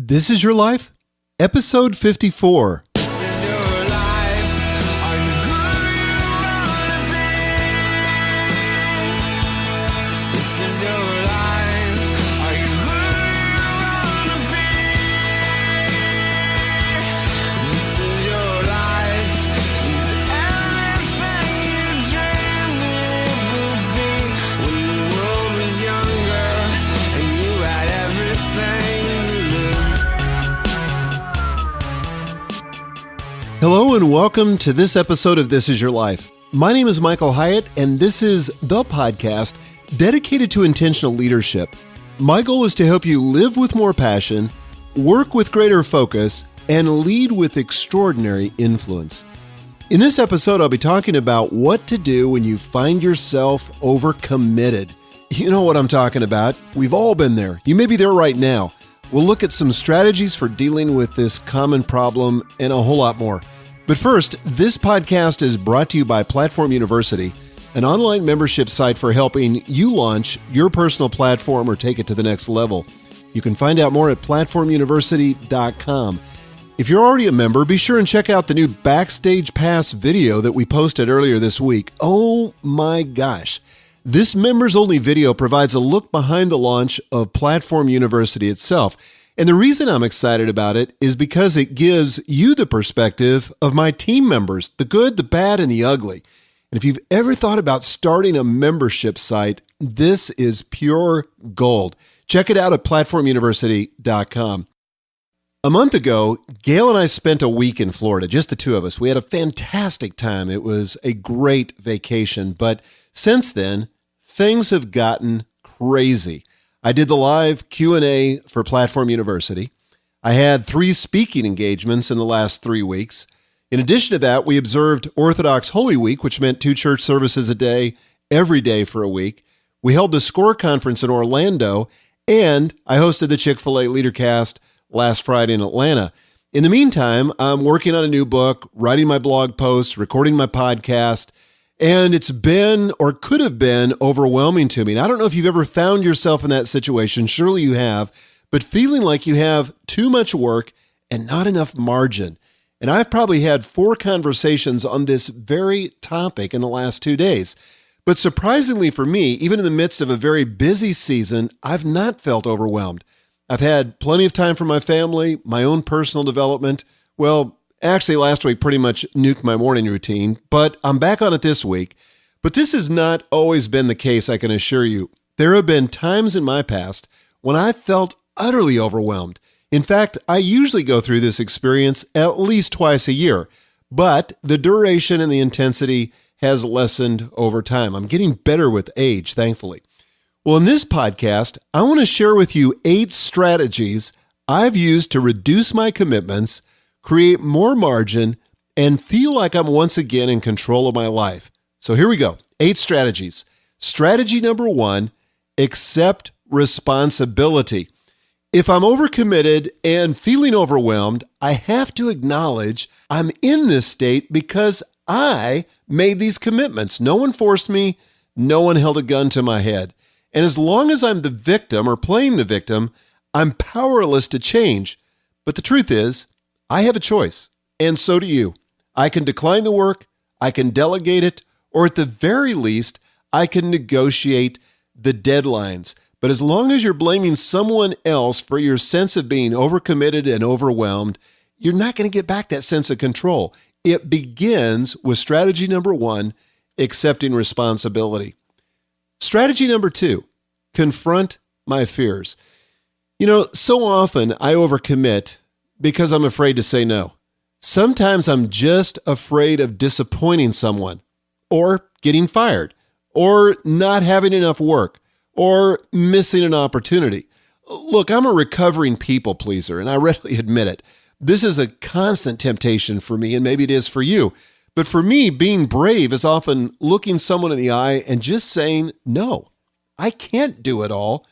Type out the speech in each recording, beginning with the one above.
This Is Your Life? Episode 54. This is your life. Are you who you wanna be? This is your life. Are you who you wanna be? This is your life. Is it everything you dreamed it would be when the world was younger and you had everything to lose? Hello and welcome to this episode of This Is Your Life. My name is Michael Hyatt, and this is the podcast dedicated to intentional leadership. My goal is to help you live with more passion, work with greater focus, and lead with extraordinary influence. In this episode, I'll be talking about what to do when you find yourself overcommitted. You know what I'm talking about. We've all been there. You may be there right now. We'll look at some strategies for dealing with this common problem and a whole lot more. But first, this podcast is brought to you by Platform University, an online membership site for helping you launch your personal platform or take it to the next level. You can find out more at platformuniversity.com. If you're already a member, be sure and check out the new Backstage Pass video that we posted earlier this week. Oh my gosh. This members-only video provides a look behind the launch of Platform University itself. And the reason I'm excited about it is because it gives you the perspective of my team members, the good, the bad, and the ugly. And if you've ever thought about starting a membership site, this is pure gold. Check it out at platformuniversity.com. A month ago, Gail and I spent a week in Florida, just the two of us. We had a fantastic time. It was a great vacation. But since then, things have gotten crazy. I did the live Q&A for Platform University. I had 3 speaking engagements in the last 3 weeks. In addition to that, we observed Orthodox Holy Week, which meant 2 church services a day, every day for a week. We held the SCORE conference in Orlando, and I hosted the Chick-fil-A Leadercast last Friday in Atlanta. In the meantime, I'm working on a new book, writing my blog posts, recording my podcast, and it's been, or could have been, overwhelming to me. And I don't know if you've ever found yourself in that situation. Surely you have, but feeling like you have too much work and not enough margin. And I've probably had 4 conversations on this very topic in the last 2 days. But surprisingly for me, even in the midst of a very busy season, I've not felt overwhelmed. I've had plenty of time for my family, my own personal development. Well, actually, last week pretty much nuked my morning routine, but I'm back on it this week. But this has not always been the case, I can assure you. There have been times in my past when I felt utterly overwhelmed. In fact, I usually go through this experience at least twice a year, but the duration and the intensity has lessened over time. I'm getting better with age, thankfully. Well, in this podcast, I want to share with you 8 strategies I've used to reduce my commitments, create more margin, and feel like I'm once again in control of my life. So here we go. 8 strategies. Strategy number 1, accept responsibility. If I'm overcommitted and feeling overwhelmed, I have to acknowledge I'm in this state because I made these commitments. No one forced me. No one held a gun to my head. And as long as I'm the victim or playing the victim, I'm powerless to change. But the truth is, I have a choice, and so do you. I can decline the work, I can delegate it, or at the very least, I can negotiate the deadlines. But as long as you're blaming someone else for your sense of being overcommitted and overwhelmed, you're not going to get back that sense of control. It begins with strategy number 1, accepting responsibility. Strategy number 2, confront my fears. You know, so often I overcommit because I'm afraid to say no. Sometimes I'm just afraid of disappointing someone, or getting fired, or not having enough work, or missing an opportunity. Look, I'm a recovering people pleaser, and I readily admit it. This is a constant temptation for me, and maybe it is for you. But for me, being brave is often looking someone in the eye and just saying, no, I can't do it all.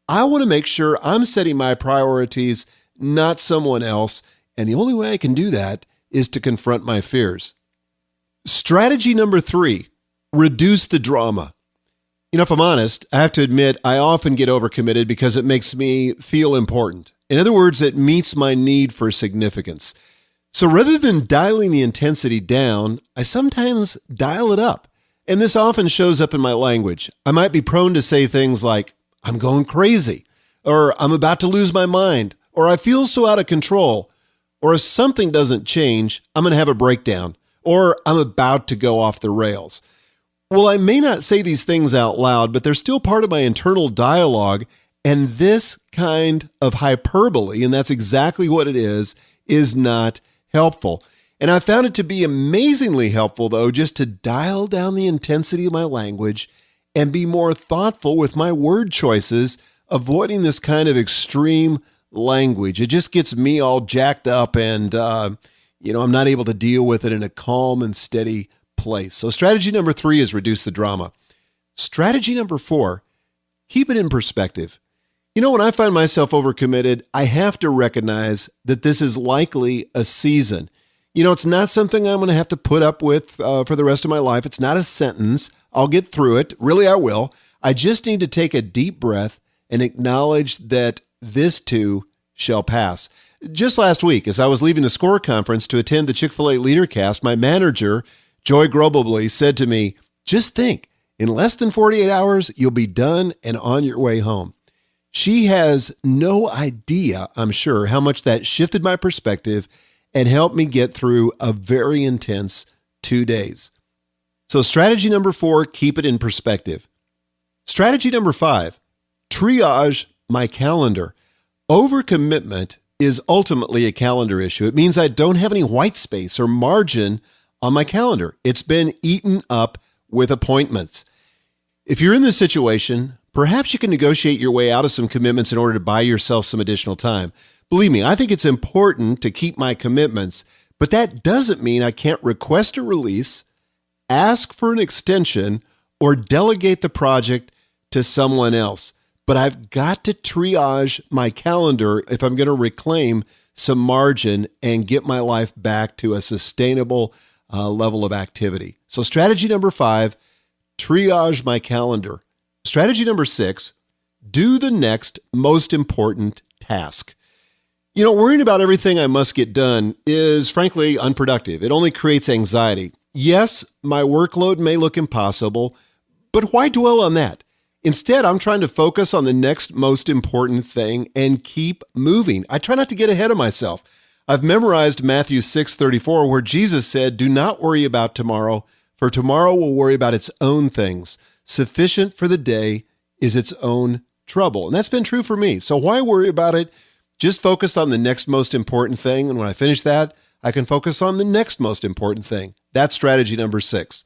I want to make sure I'm setting my priorities, not someone else. And the only way I can do that is to confront my fears. Strategy number 3, reduce the drama. If I'm honest, I have to admit I often get overcommitted because it makes me feel important. In other words, it meets my need for significance. So rather than dialing the intensity down, I sometimes dial it up. And this often shows up in my language. I might be prone to say things like, I'm going crazy, or I'm about to lose my mind, or I feel so out of control, or if something doesn't change, I'm going to have a breakdown, or I'm about to go off the rails. Well, I may not say these things out loud, but they're still part of my internal dialogue, and this kind of hyperbole, and that's exactly what it is not helpful. And I found it to be amazingly helpful, though, just to dial down the intensity of my language and be more thoughtful with my word choices, avoiding this kind of extreme language. It just gets me all jacked up and, I'm not able to deal with it in a calm and steady place. So strategy number 3 is reduce the drama. Strategy number 4, keep it in perspective. When I find myself overcommitted, I have to recognize that this is likely a season. It's not something I'm going to have to put up with for the rest of my life. It's not a sentence. I'll get through it. Really, I will. I just need to take a deep breath and acknowledge that this too shall pass. Just last week, as I was leaving the SCORE conference to attend the Chick-fil-A LeaderCast, my manager, Joy Grobably, said to me, just think, in less than 48 hours, you'll be done and on your way home. She has no idea, I'm sure, how much that shifted my perspective and helped me get through a very intense 2 days. So strategy number 4, keep it in perspective. Strategy number 5, triage my calendar. Overcommitment is ultimately a calendar issue. It means I don't have any white space or margin on my calendar. It's been eaten up with appointments. If you're in this situation, perhaps you can negotiate your way out of some commitments in order to buy yourself some additional time. Believe me, I think it's important to keep my commitments, but that doesn't mean I can't request a release, ask for an extension, or delegate the project to someone else. But I've got to triage my calendar if I'm going to reclaim some margin and get my life back to a sustainable level of activity. So strategy number 5, triage my calendar. Strategy number 6, do the next most important task. Worrying about everything I must get done is frankly unproductive. It only creates anxiety. Yes, my workload may look impossible, but why dwell on that? Instead, I'm trying to focus on the next most important thing and keep moving. I try not to get ahead of myself. I've memorized Matthew 6:34, where Jesus said, "Do not worry about tomorrow, for tomorrow will worry about its own things. Sufficient for the day is its own trouble." And that's been true for me. So why worry about it? Just focus on the next most important thing. And when I finish that, I can focus on the next most important thing. That's strategy number 6.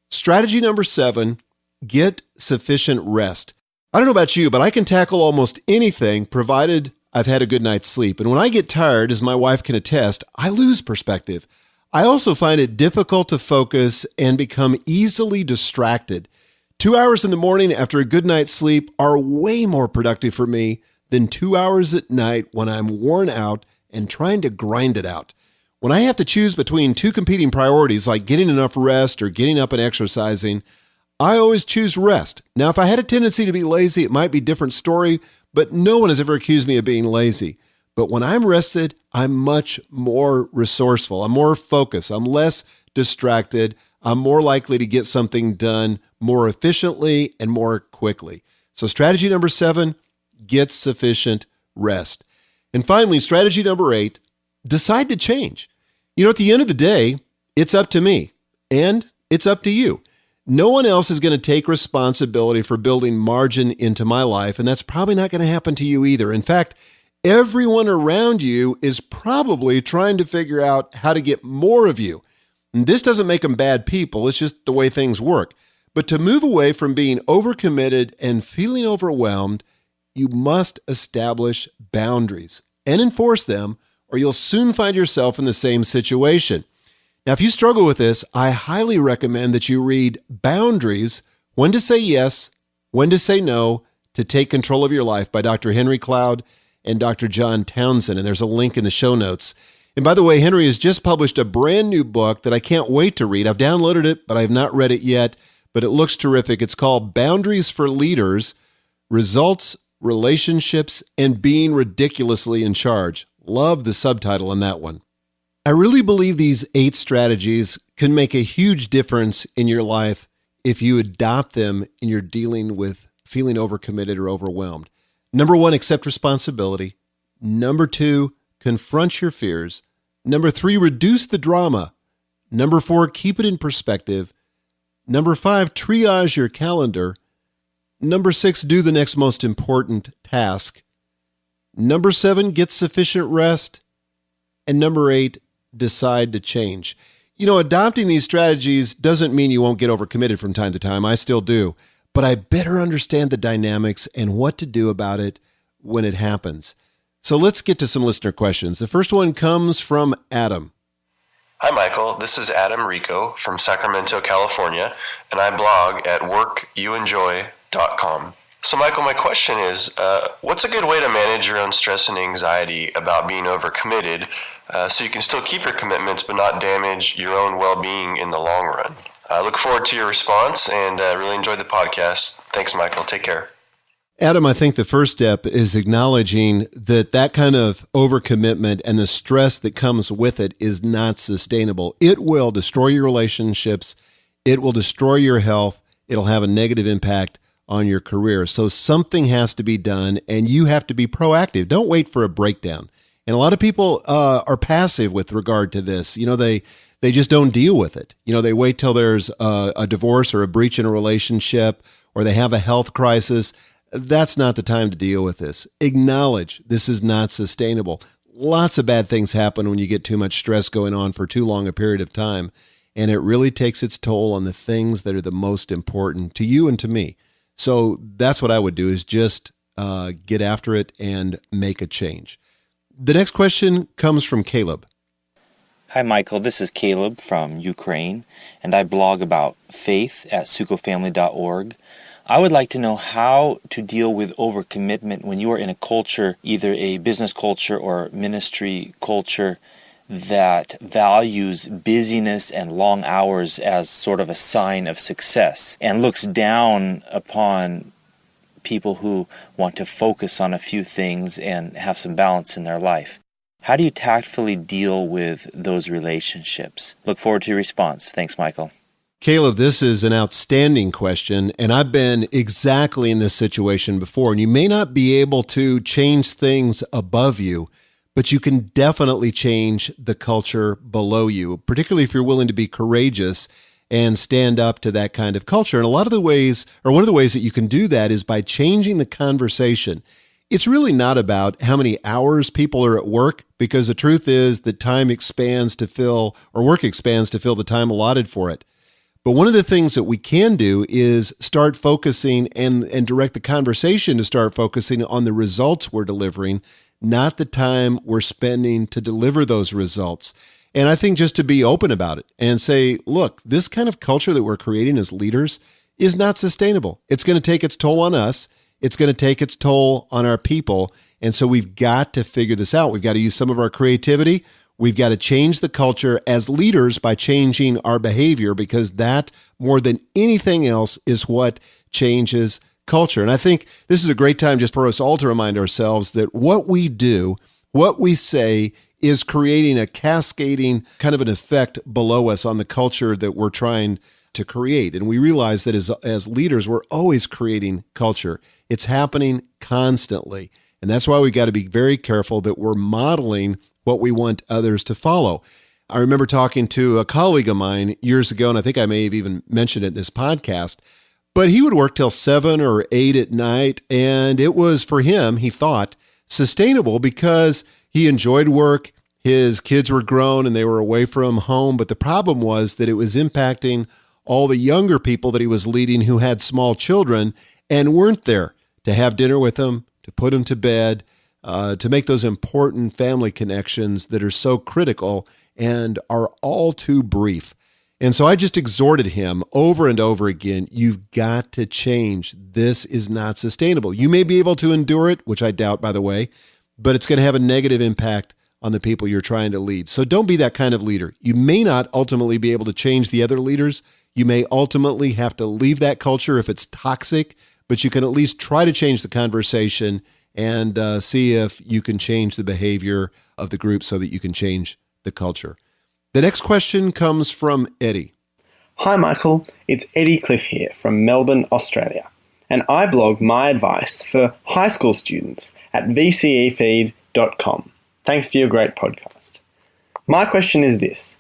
Strategy number 7, get sufficient rest. I don't know about you, but I can tackle almost anything provided I've had a good night's sleep. And when I get tired, as my wife can attest, I lose perspective. I also find it difficult to focus and become easily distracted. 2 hours in the morning after a good night's sleep are way more productive for me than 2 hours at night when I'm worn out and trying to grind it out. When I have to choose between two competing priorities like getting enough rest or getting up and exercising, I always choose rest. Now, if I had a tendency to be lazy, it might be a different story, but no one has ever accused me of being lazy. But when I'm rested, I'm much more resourceful. I'm more focused. I'm less distracted. I'm more likely to get something done more efficiently and more quickly. So strategy number 7, get sufficient rest. And finally, strategy number 8, decide to change. At the end of the day, it's up to me and it's up to you. No one else is going to take responsibility for building margin into my life, and that's probably not going to happen to you either. In fact, everyone around you is probably trying to figure out how to get more of you. And this doesn't make them bad people. It's just the way things work. But to move away from being overcommitted and feeling overwhelmed, you must establish boundaries and enforce them, or you'll soon find yourself in the same situation. Now, if you struggle with this, I highly recommend that you read Boundaries, When to Say Yes, When to Say No, to Take Control of Your Life by Dr. Henry Cloud and Dr. John Townsend. And there's a link in the show notes. And by the way, Henry has just published a brand new book that I can't wait to read. I've downloaded it, but I have not read it yet. but it looks terrific. It's called Boundaries for Leaders, Results, Relationships, and Being Ridiculously in Charge. Love the subtitle on that one. I really believe these 8 strategies can make a huge difference in your life if you adopt them and you're dealing with feeling overcommitted or overwhelmed. Number 1, accept responsibility. Number 2, confront your fears. Number 3, reduce the drama. Number 4, keep it in perspective. Number 5, triage your calendar. Number 6, do the next most important task. Number 7, get sufficient rest. And number 8, decide to change. Adopting these strategies doesn't mean you won't get overcommitted from time to time. I still do. But I better understand the dynamics and what to do about it when it happens. So let's get to some listener questions. The first one comes from Adam. Hi, Michael. This is Adam Rico from Sacramento, California, and I blog at workyouenjoy.com. So, Michael, my question is, what's a good way to manage your own stress and anxiety about being overcommitted so you can still keep your commitments but not damage your own well-being in the long run? I look forward to your response and really enjoyed the podcast. Thanks, Michael. Take care. Adam, I think the first step is acknowledging that kind of overcommitment and the stress that comes with it is not sustainable. It will destroy your relationships. It will destroy your health. It'll have a negative impact on your career. So something has to be done, and you have to be proactive. Don't wait for a breakdown. And a lot of people are passive with regard to this. They just don't deal with it. They wait till there's a divorce or a breach in a relationship, or they have a health crisis. That's not the time to deal with this. Acknowledge this is not sustainable. Lots of bad things happen when you get too much stress going on for too long a period of time, and it really takes its toll on the things that are the most important to you and to me. So that's what I would do, is just get after it and make a change. The next question comes from Caleb. Hi, Michael. This is Caleb from Ukraine, and I blog about faith at sukofamily.org. I would like to know how to deal with overcommitment when you are in a culture, either a business culture or ministry culture, that values busyness and long hours as sort of a sign of success and looks down upon people who want to focus on a few things and have some balance in their life. How do you tactfully deal with those relationships? Look forward to your response. Thanks, Michael. Caleb, this is an outstanding question, and I've been exactly in this situation before. And you may not be able to change things above you, but you can definitely change the culture below you, particularly if you're willing to be courageous and stand up to that kind of culture. And one of the ways that you can do that is by changing the conversation. It's really not about how many hours people are at work, because the truth is that work expands to fill the time allotted for it. But one of the things that we can do is start focusing and direct the conversation to start focusing on the results we're delivering, not the time we're spending to deliver those results. And I think just to be open about it and say, look, this kind of culture that we're creating as leaders is not sustainable. It's going to take its toll on us. It's going to take its toll on our people. And so we've got to figure this out. We've got to use some of our creativity. We've got to change the culture as leaders by changing our behavior, because that, more than anything else, is what changes culture. And I think this is a great time just for us all to remind ourselves that what we do, what we say, is creating a cascading kind of an effect below us on the culture that we're trying to create. And we realize that as leaders, we're always creating culture. It's happening constantly. And that's why we got to be very careful that we're modeling what we want others to follow. I remember talking to a colleague of mine years ago, and I think I may have even mentioned it in this podcast, but he would work till 7 or 8 at night, and it was, for him, he thought, sustainable because he enjoyed work. His kids were grown and they were away from home, but the problem was that it was impacting all the younger people that he was leading who had small children and weren't there to have dinner with them, to put them to bed, to make those important family connections that are so critical and are all too brief. And so I just exhorted him over and over again, you've got to change. This is not sustainable. You may be able to endure it, which I doubt, by the way, but it's going to have a negative impact on the people you're trying to lead. So don't be that kind of leader. You may not ultimately be able to change the other leaders. You may ultimately have to leave that culture if it's toxic, but you can at least try to change the conversation and see if you can change the behavior of the group so that you can change the culture. The next question comes from Eddie. Hi Michael, it's Eddie Cliff here from Melbourne, Australia, and I blog my advice for high school students at vcefeed.com. Thanks for your great podcast. My question is this: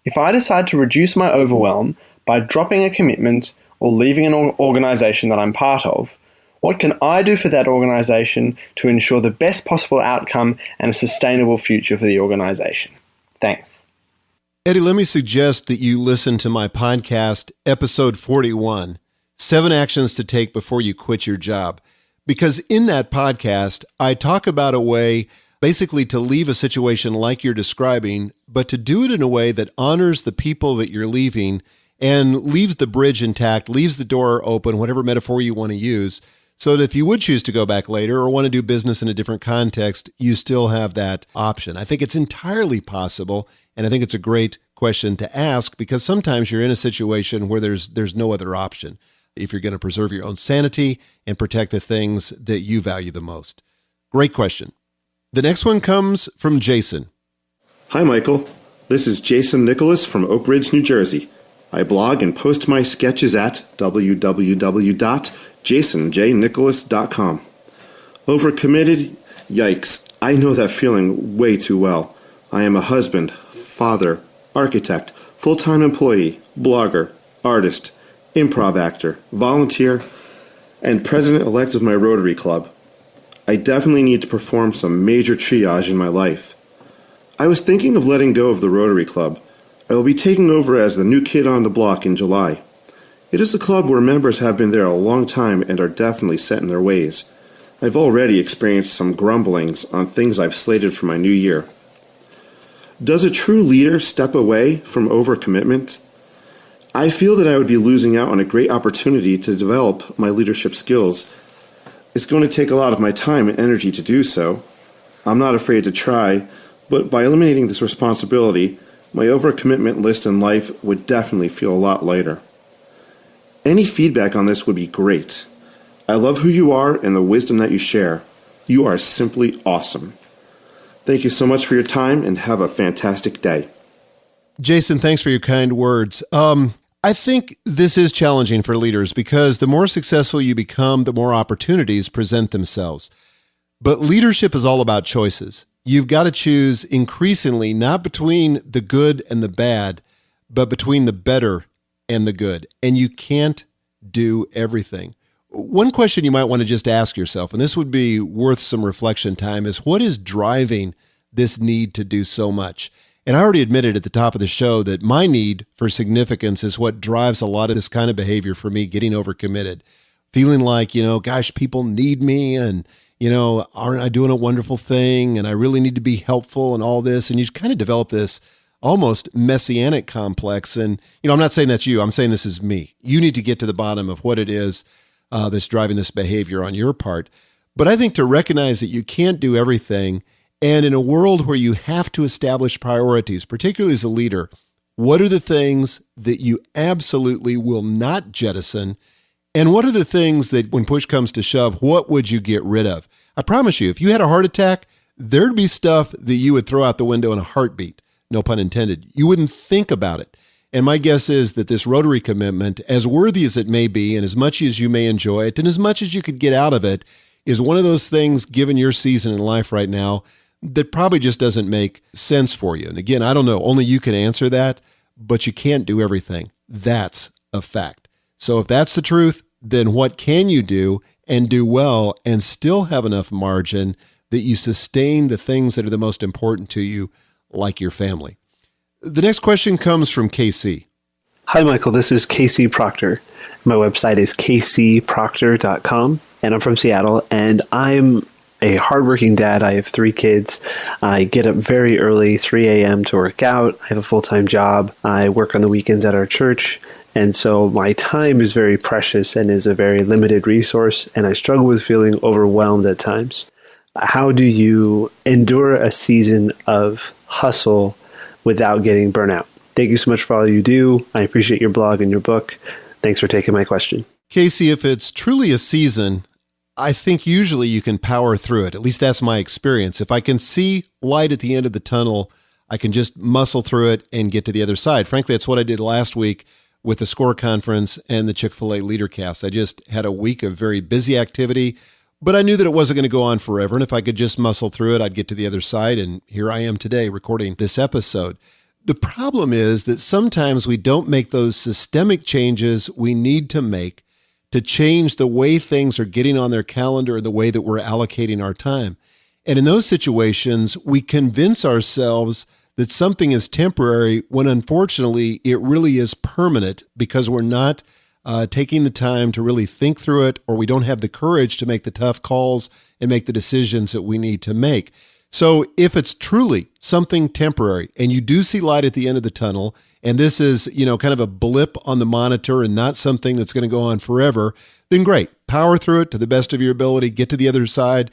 if I decide to reduce my overwhelm by dropping a commitment or leaving an organization that I'm part of, what can I do for that organization to ensure the best possible outcome and a sustainable future for the organization? Thanks. Eddie, let me suggest that you listen to my podcast, episode 41, 7 Actions to Take Before You Quit Your Job. Because in that podcast, I talk about a way basically to leave a situation like you're describing, but to do it in a way that honors the people that you're leaving and leaves the bridge intact, leaves the door open, whatever metaphor you want to use, so that if you would choose to go back later or want to do business in a different context, you still have that option. I think it's entirely possible, and I think it's a great question to ask because sometimes you're in a situation where there's no other option if you're going to preserve your own sanity and protect the things that you value the most. Great question. The next one comes from Jason. Hi, Michael. This is Jason Nicholas from Oak Ridge, New Jersey. I blog and post my sketches at www.jasonjnicholas.com. Overcommitted? Yikes. I know that feeling way too well. I am a husband, father, architect, full-time employee, blogger, artist, improv actor, volunteer, and president-elect of my Rotary Club. I definitely need to perform some major triage in my life. I was thinking of letting go of the Rotary Club. I will be taking over as the new kid on the block in July. It is a club where members have been there a long time and are definitely set in their ways. I've already experienced some grumblings on things I've slated for my new year. Does a true leader step away from overcommitment? I feel that I would be losing out on a great opportunity to develop my leadership skills. It's going to take a lot of my time and energy to do so. I'm not afraid to try, but by eliminating this responsibility, my overcommitment list in life would definitely feel a lot lighter. Any feedback on this would be great. I love who you are and the wisdom that you share. You are simply awesome. Thank you so much for your time and have a fantastic day. Jason, thanks for your kind words. I think this is challenging for leaders because the more successful you become, the more opportunities present themselves. But leadership is all about choices. You've got to choose increasingly not between the good and the bad, but between the better and the good. And you can't do everything. One question you might want to just ask yourself, and this would be worth some reflection time, is what is driving this need to do so much? And I already admitted at the top of the show that my need for significance is what drives a lot of this kind of behavior for me, getting overcommitted, feeling like, gosh, people need me and, aren't I doing a wonderful thing? And I really need to be helpful and all this. And you kind of develop this almost messianic complex. And, I'm not saying that's you. I'm saying this is me. You need to get to the bottom of what it is that's driving this behavior on your part. But I think to recognize that you can't do everything, and in a world where you have to establish priorities, particularly as a leader, what are the things that you absolutely will not jettison? And what are the things that when push comes to shove, what would you get rid of? I promise you, if you had a heart attack, there'd be stuff that you would throw out the window in a heartbeat. No pun intended. You wouldn't think about it. And my guess is that this Rotary commitment, as worthy as it may be, and as much as you may enjoy it, and as much as you could get out of it, is one of those things, given your season in life right now, that probably just doesn't make sense for you. And again, I don't know, only you can answer that, but you can't do everything. That's a fact. So if that's the truth, then what can you do and do well and still have enough margin that you sustain the things that are the most important to you, like your family? The next question comes from KC. Hi, Michael. This is KC Proctor. My website is kcproctor.com, and I'm from Seattle, and I'm a hardworking dad. I have 3 kids. I get up very early, 3 a.m. to work out. I have a full-time job. I work on the weekends at our church, and so my time is very precious and is a very limited resource, and I struggle with feeling overwhelmed at times. How do you endure a season of hustle without getting burnout? Thank you so much for all you do. I appreciate your blog and your book. Thanks for taking my question. Casey, if it's truly a season, I think usually you can power through it. At least that's my experience. If I can see light at the end of the tunnel, I can just muscle through it and get to the other side. Frankly, that's what I did last week with the SCORE conference and the Chick-fil-A LeaderCast. I just had a week of very busy activity, but I knew that it wasn't going to go on forever. And if I could just muscle through it, I'd get to the other side. And here I am today recording this episode. The problem is that sometimes we don't make those systemic changes we need to make to change the way things are getting on their calendar and the way that we're allocating our time. And in those situations, we convince ourselves that something is temporary when unfortunately it really is permanent because we're not taking the time to really think through it, or we don't have the courage to make the tough calls and make the decisions that we need to make. So if it's truly something temporary and you do see light at the end of the tunnel, and this is, kind of a blip on the monitor and not something that's going to go on forever, then great. Power through it to the best of your ability, get to the other side,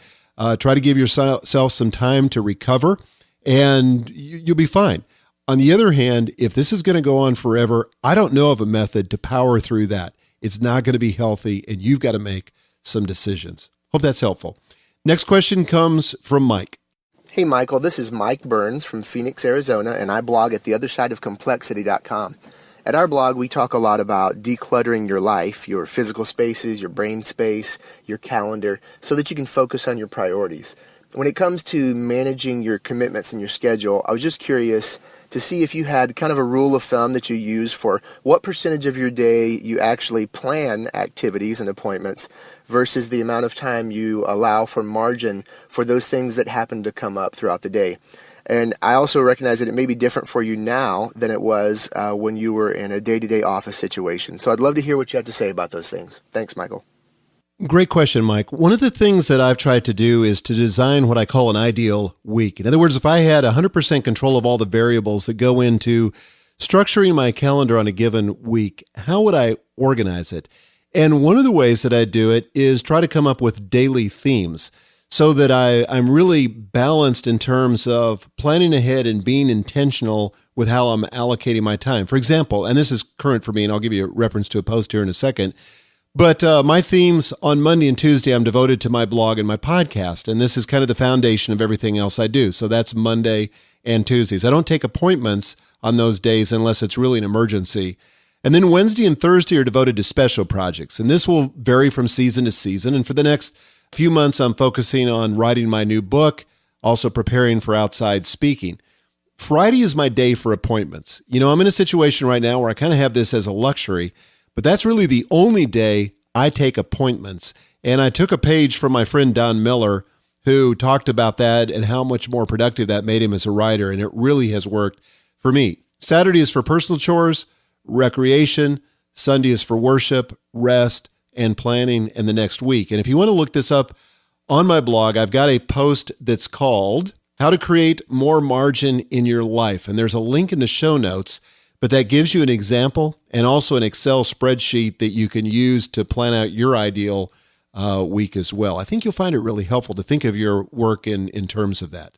try to give yourself some time to recover, and you'll be fine. On the other hand, if this is going to go on forever, I don't know of a method to power through that. It's not going to be healthy, and you've got to make some decisions. Hope that's helpful. Next question comes from Mike. Hey, Michael, this is Mike Burns from Phoenix, Arizona, and I blog at theothersideofcomplexity.com. At our blog, we talk a lot about decluttering your life, your physical spaces, your brain space, your calendar, so that you can focus on your priorities. When it comes to managing your commitments and your schedule, I was just curious to see if you had kind of a rule of thumb that you use for what percentage of your day you actually plan activities and appointments versus the amount of time you allow for margin for those things that happen to come up throughout the day. And I also recognize that it may be different for you now than it was when you were in a day-to-day office situation. So I'd love to hear what you have to say about those things. Thanks, Michael. Great question, Mike. One of the things that I've tried to do is to design what I call an ideal week. In other words, if I had 100% control of all the variables that go into structuring my calendar on a given week, how would I organize it? And one of the ways that I do it is try to come up with daily themes so that I'm really balanced in terms of planning ahead and being intentional with how I'm allocating my time. For example, and this is current for me, and I'll give you a reference to a post here in a second, but my themes on Monday and Tuesday, I'm devoted to my blog and my podcast, and this is kind of the foundation of everything else I do. So that's Monday and Tuesdays. I don't take appointments on those days unless it's really an emergency. And then Wednesday and Thursday are devoted to special projects, and this will vary from season to season. And for the next few months, I'm focusing on writing my new book, also preparing for outside speaking. Friday is my day for appointments. I'm in a situation right now where I kind of have this as a luxury, but that's really the only day I take appointments. And I took a page from my friend Don Miller, who talked about that and how much more productive that made him as a writer. And it really has worked for me. Saturday is for personal chores, recreation. Sunday is for worship, rest, and planning in the next week. And if you want to look this up on my blog, I've got a post that's called How to Create More Margin in Your Life. And there's a link in the show notes, but that gives you an example and also an Excel spreadsheet that you can use to plan out your ideal week as well. I think you'll find it really helpful to think of your work in terms of that.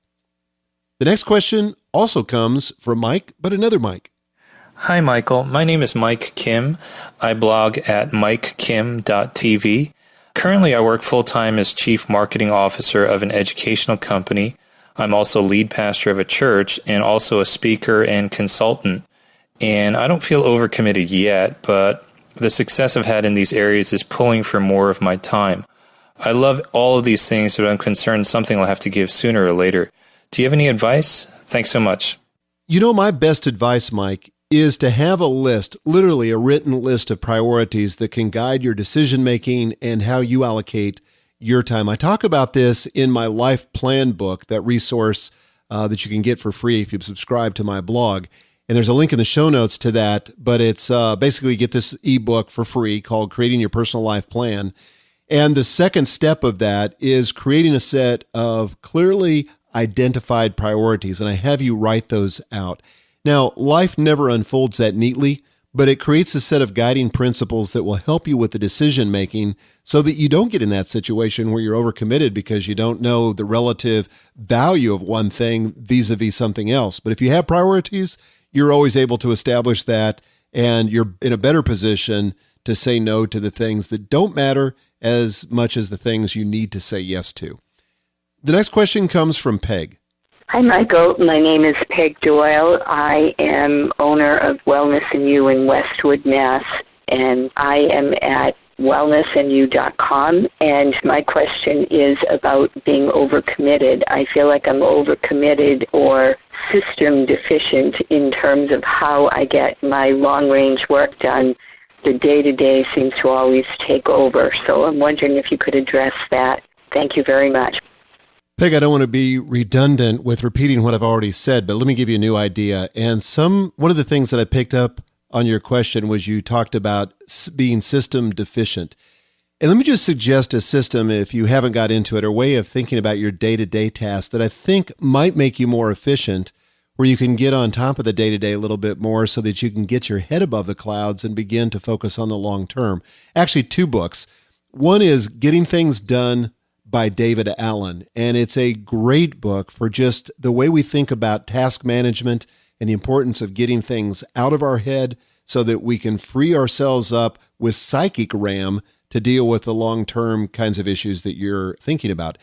The next question also comes from Mike, but another Mike. Hi, Michael. My name is Mike Kim. I blog at mikekim.tv. Currently, I work full-time as Chief Marketing Officer of an educational company. I'm also lead pastor of a church and also a speaker and consultant. And I don't feel overcommitted yet, but the success I've had in these areas is pulling for more of my time. I love all of these things, but I'm concerned something will have to give sooner or later. Do you have any advice? Thanks so much. My best advice, Mike, is to have a list, literally a written list of priorities that can guide your decision-making and how you allocate your time. I talk about this in my life plan book, that resource that you can get for free if you subscribe to my blog. And there's a link in the show notes to that, but it's basically you get this ebook for free called Creating Your Personal Life Plan. And the second step of that is creating a set of clearly identified priorities, and I have you write those out. Now, life never unfolds that neatly, but it creates a set of guiding principles that will help you with the decision making so that you don't get in that situation where you're overcommitted because you don't know the relative value of one thing vis-a-vis something else. But if you have priorities, you're always able to establish that, and you're in a better position to say no to the things that don't matter as much as the things you need to say yes to. The next question comes from Peg. Hi, Michael. My name is Peg Doyle. I am owner of Wellness and You in Westwood, Mass., and I am at wellnessandyu.com, and my question is about being overcommitted. I feel like I'm overcommitted or system deficient in terms of how I get my long-range work done. The day-to-day seems to always take over, so I'm wondering if you could address that. Thank you very much. Peg, I don't want to be redundant with repeating what I've already said, but let me give you a new idea. And one of the things that I picked up on your question was you talked about being system deficient. And let me just suggest a system, if you haven't got into it, or a way of thinking about your day-to-day tasks that I think might make you more efficient, where you can get on top of the day-to-day a little bit more so that you can get your head above the clouds and begin to focus on the long term. Actually, 2 books. One is Getting Things Done by David Allen, and it's a great book for just the way we think about task management and the importance of getting things out of our head so that we can free ourselves up with psychic RAM to deal with the long-term kinds of issues that you're thinking about.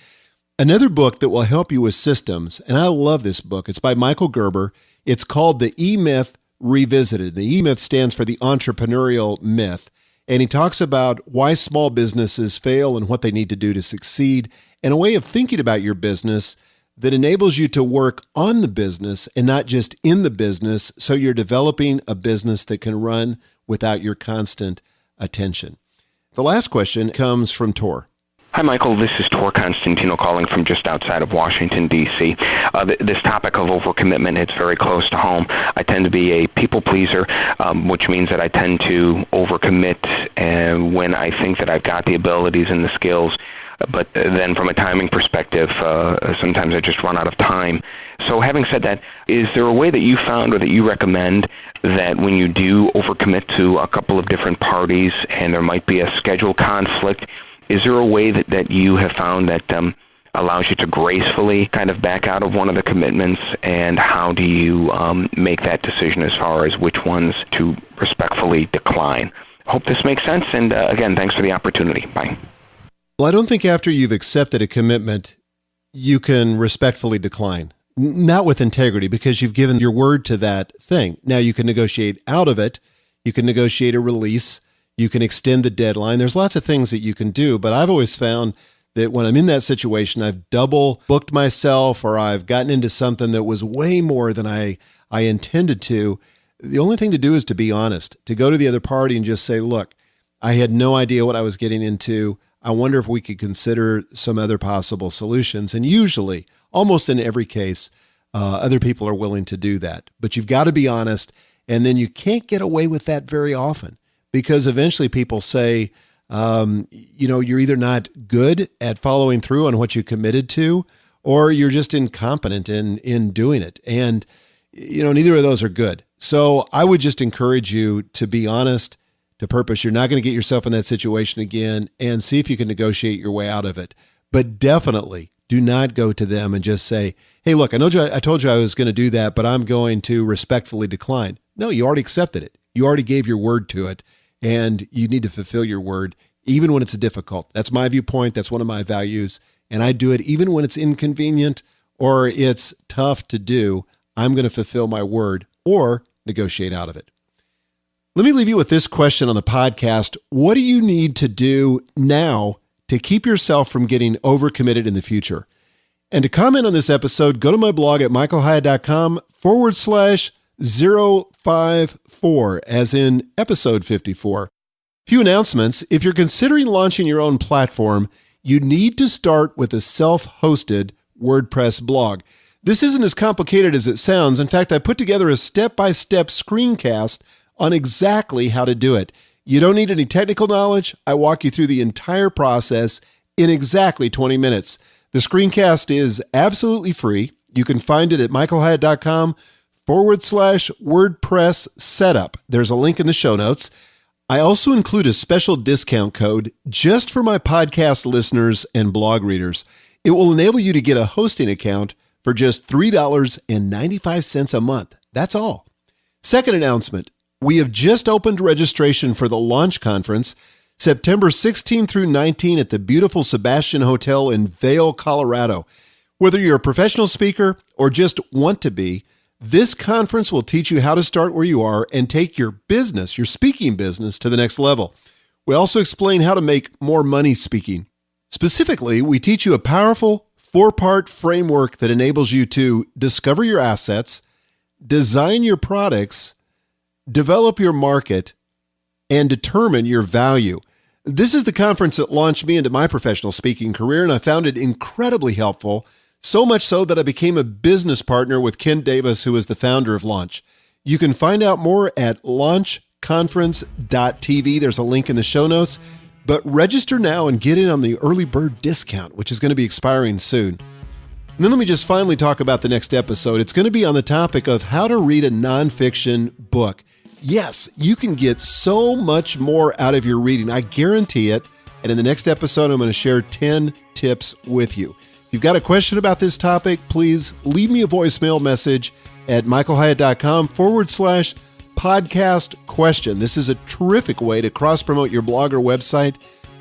Another book that will help you with systems, and I love this book, it's by Michael Gerber. It's called The E-Myth Revisited. The E-Myth stands for the entrepreneurial myth. And he talks about why small businesses fail and what they need to do to succeed, and a way of thinking about your business that enables you to work on the business and not just in the business, so you're developing a business that can run without your constant attention. The last question comes from Tor. Hi, Michael. This is Tor Constantino calling from just outside of Washington, D.C. This topic of overcommitment, it's very close to home. I tend to be a people pleaser, which means that I tend to overcommit when I think that I've got the abilities and the skills. But then from a timing perspective, sometimes I just run out of time. So having said that, is there a way that you found or that you recommend that when you do overcommit to a couple of different parties and there might be a schedule conflict, is there a way that you have found that allows you to gracefully kind of back out of one of the commitments, and how do you make that decision as far as which ones to respectfully decline? Hope this makes sense, and again, thanks for the opportunity. Bye. Well, I don't think after you've accepted a commitment, you can respectfully decline. Not with integrity, because you've given your word to that thing. Now, you can negotiate out of it. You can negotiate a release. You can extend the deadline. There's lots of things that you can do, but I've always found that when I'm in that situation, I've double booked myself, or I've gotten into something that was way more than I intended to. The only thing to do is to be honest, to go to the other party and just say, look, I had no idea what I was getting into. I wonder if we could consider some other possible solutions. And usually, almost in every case, other people are willing to do that. But you've got to be honest, and then you can't get away with that very often, because eventually people say, you're either not good at following through on what you committed to, or you're just incompetent in doing it. And, neither of those are good. So I would just encourage you to be honest, to purpose. You're not going to get yourself in that situation again, and see if you can negotiate your way out of it. But definitely do not go to them and just say, hey, look, I told you I was going to do that, but I'm going to respectfully decline. No, you already accepted it. You already gave your word to it, and you need to fulfill your word, even when it's difficult. That's my viewpoint. That's one of my values. And I do it even when it's inconvenient or it's tough to do. I'm going to fulfill my word or negotiate out of it. Let me leave you with this question on the podcast. What do you need to do now to keep yourself from getting overcommitted in the future? And to comment on this episode, go to my blog at michaelhyatt.com/054, as in episode 54. Few announcements. If you're considering launching your own platform, you need to start with a self-hosted WordPress blog. This isn't as complicated as it sounds. In fact, I put together a step-by-step screencast on exactly how to do it. You don't need any technical knowledge. I walk you through the entire process in exactly 20 minutes. The screencast is absolutely free. You can find it at michaelhyatt.com wordpress setup. There's a link in the show notes. I also include a special discount code just for my podcast listeners and blog readers. It will enable you to get a hosting account for just $3.95 a month. That's all. Second announcement, we have just opened registration for the Launch Conference, September 16 through 19 at the beautiful Sebastian Hotel in Vail, Colorado. Whether you're a professional speaker or just want to be, this conference will teach you how to start where you are and take your business, your speaking business, to the next level. We also explain how to make more money speaking. Specifically, we teach you a powerful 4-part framework that enables you to discover your assets, design your products, develop your market, and determine your value. This is the conference that launched me into my professional speaking career, and I found it incredibly helpful, so much so that I became a business partner with Ken Davis, who is the founder of Launch. You can find out more at launchconference.tv. There's a link in the show notes, but register now and get in on the early bird discount, which is going to be expiring soon. And then let me just finally talk about the next episode. It's going to be on the topic of how to read a nonfiction book. Yes, you can get so much more out of your reading. I guarantee it. And in the next episode, I'm going to share 10 tips with you. If you've got a question about this topic, please leave me a voicemail message at michaelhyatt.com/podcast question. This is a terrific way to cross-promote your blog or website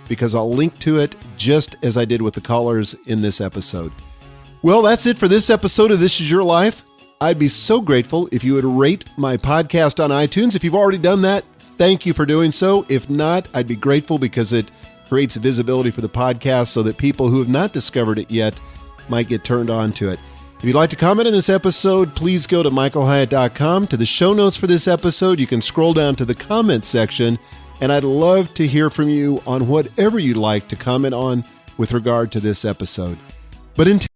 because I'll link to it just as I did with the callers in this episode. Well, that's it for this episode of This Is Your Life. I'd be so grateful if you would rate my podcast on iTunes. If you've already done that, thank you for doing so. If not, I'd be grateful because it creates visibility for the podcast so that people who have not discovered it yet might get turned on to it. If you'd like to comment on this episode, please go to michaelhyatt.com to the show notes for this episode. You can scroll down to the comments section, and I'd love to hear from you on whatever you'd like to comment on with regard to this episode. But until